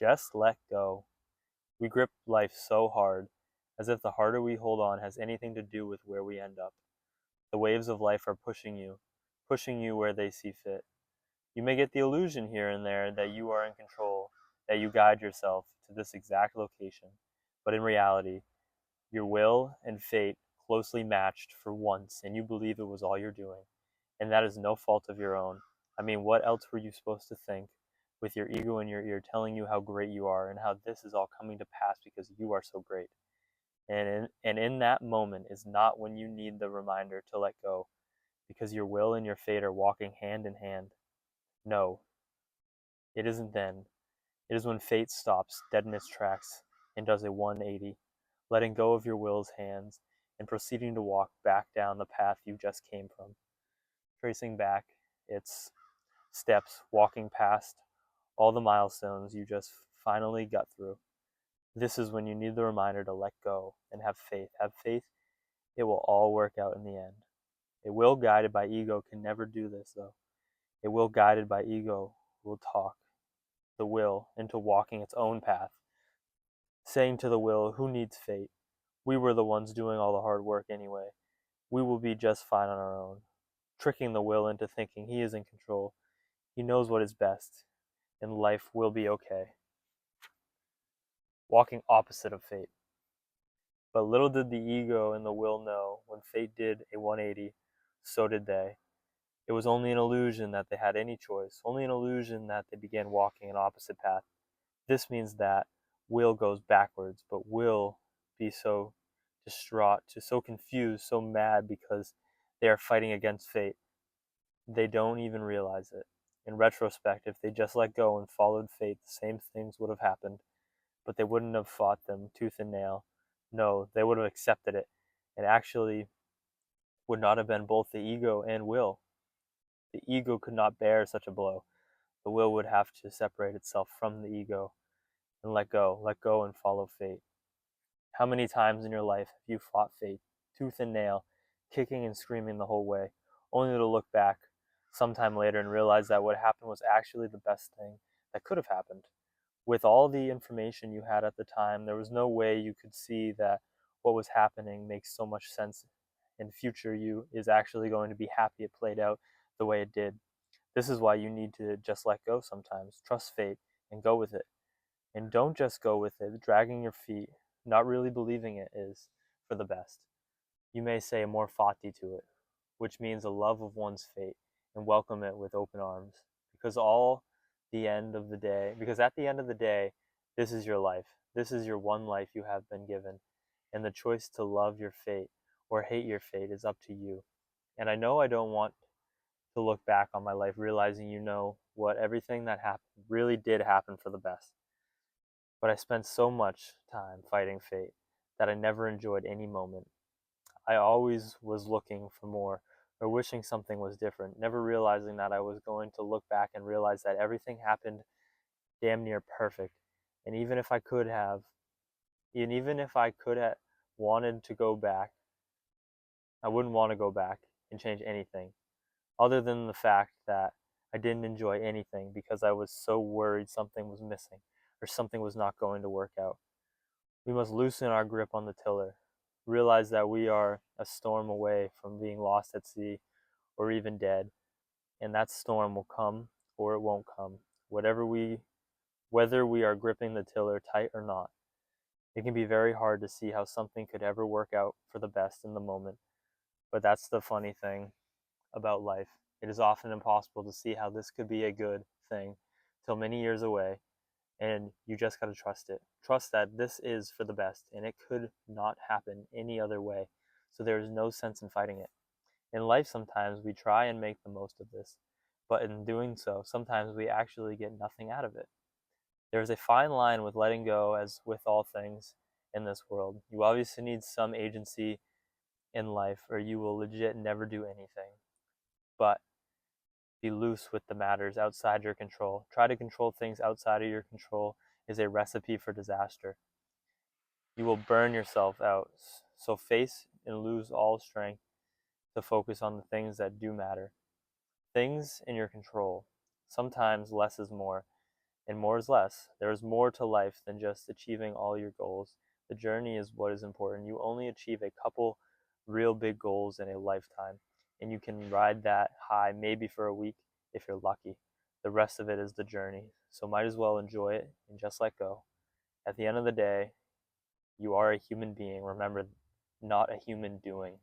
Just let go. We grip life so hard, as if the harder we hold on has anything to do with where we end up. The waves of life are pushing you where they see fit. You may get the illusion here and there that you are in control, that you guide yourself to this exact location. But in reality, your will and fate closely matched for once, and you believe it was all you're doing. And that is no fault of your own. I mean, what else were you supposed to think with your ego in your ear telling you how great you are and how this is all coming to pass because you are so great? And in that moment is not when you need the reminder to let go, because your will and your fate are walking hand in hand. No, it isn't then. It is when fate stops dead in its tracks and does a 180, letting go of your will's hands and proceeding to walk back down the path you just came from, tracing back its steps, walking past all the milestones you just finally got through. This is when you need the reminder to let go and have faith. Have faith, it will all work out in the end. A will guided by ego can never do this, though. A will guided by ego will talk the will into walking its own path, saying to the will, who needs fate? We were the ones doing all the hard work anyway. We will be just fine on our own. Tricking the will into thinking he is in control. He knows what is best, and life will be okay. Walking opposite of fate. But little did the ego and the will know, when fate did a 180, so did they. It was only an illusion that they had any choice, only an illusion that they began walking an opposite path. This means that will goes backwards, but will be so distraught, so confused, so mad because they are fighting against fate. They don't even realize it. In retrospect, if they just let go and followed fate, the same things would have happened, but they wouldn't have fought them tooth and nail. No, they would have accepted it, and actually would not have been both the ego and will. The ego could not bear such a blow. The will would have to separate itself from the ego and let go and follow fate. How many times in your life have you fought fate, tooth and nail, kicking and screaming the whole way, only to look back sometime later and realize that what happened was actually the best thing that could have happened? With all the information you had at the time, there was no way you could see that what was happening makes so much sense and future you is actually going to be happy it played out the way it did. This is why you need to just let go sometimes. Trust fate and go with it. And don't just go with it, dragging your feet, not really believing it is for the best. You may say more fati to it, which means a love of one's fate, and welcome it with open arms. Because at the end of the day, this is your life. This is your one life you have been given. And the choice to love your fate or hate your fate is up to you. And I know I don't want to look back on my life realizing what everything that happened really did happen for the best. But I spent so much time fighting fate that I never enjoyed any moment. I always was looking for more or wishing something was different, never realizing that I was going to look back and realize that everything happened damn near perfect. And even if I could have wanted to go back, I wouldn't want to go back and change anything, other than the fact that I didn't enjoy anything because I was so worried something was missing or something was not going to work out. We must loosen our grip on the tiller, realize that we are a storm away from being lost at sea or even dead, and that storm will come or it won't come, whether we are gripping the tiller tight or not. It can be very hard to see how something could ever work out for the best in the moment, but that's the funny thing about life. It is often impossible to see how this could be a good thing till many years away, and you just got to trust it. Trust that this is for the best, and it could not happen any other way, so there is no sense in fighting it. In life, sometimes we try and make the most of this, but in doing so, sometimes we actually get nothing out of it. There is a fine line with letting go, as with all things in this world. You obviously need some agency in life, or you will legit never do anything. But be loose with the matters outside your control. Try to control things outside of your control is a recipe for disaster. You will burn yourself out. So face and lose all strength to focus on the things that do matter. Things in your control. Sometimes less is more, And more is less. There is more to life than just achieving all your goals. The journey is what is important. You only achieve a couple real big goals in a lifetime, and you can ride that high maybe for a week if you're lucky. The rest of it is the journey. So might as well enjoy it and just let go. At the end of the day, you are a human being. Remember, not a human doing.